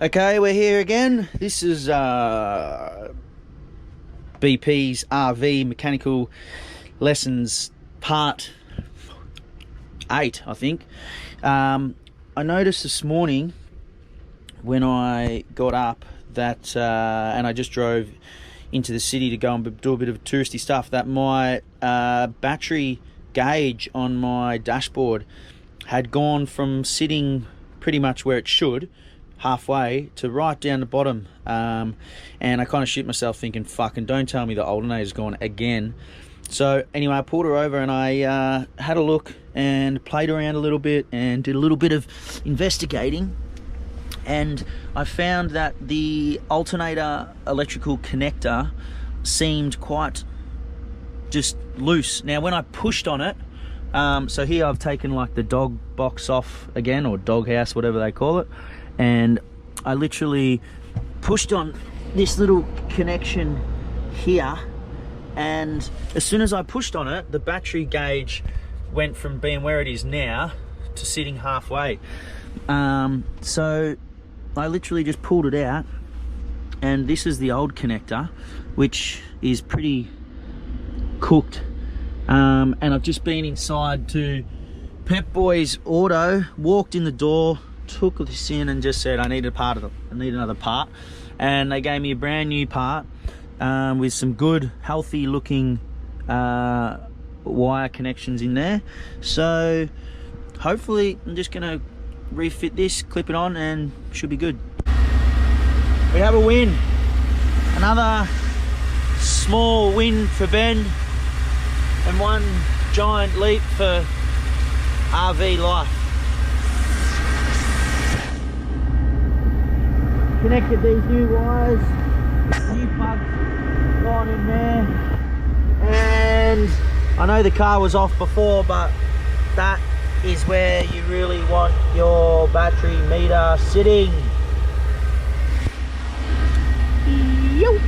Okay, we're here again. This is BP's RV mechanical lessons part 8, I think. I noticed this morning when I got up that and I just drove into the city to go and do a bit of touristy stuff, that my battery gauge on my dashboard had gone from sitting pretty much where it should, halfway, to right down the bottom. And I kind of shit myself thinking, fucking don't tell me the alternator's gone again. So anyway, I pulled her over and I had a look and played around a little bit and did a little bit of investigating, and I found that the alternator electrical connector seemed quite just loose. Now when I pushed on it, so here I've taken like the dog box off again, or dog house, whatever they call it, and I literally pushed on this little connection here, and as soon as I pushed on it, the battery gauge went from being where it is now to sitting halfway. So I literally just pulled it out, and this is the old connector, which is pretty cooked. And I've just been inside to Pep Boys Auto, walked in the door, took this in and just said I need another part, and they gave me a brand new part with some good healthy looking wire connections in there. So hopefully I'm just gonna refit this, clip it on, and should be good. We have a win, another small win for Ben, and one giant leap for RV life. Connected these new wires, new plugs gone in there, and I know the car was off before, but that is where you really want your battery meter sitting. Yo.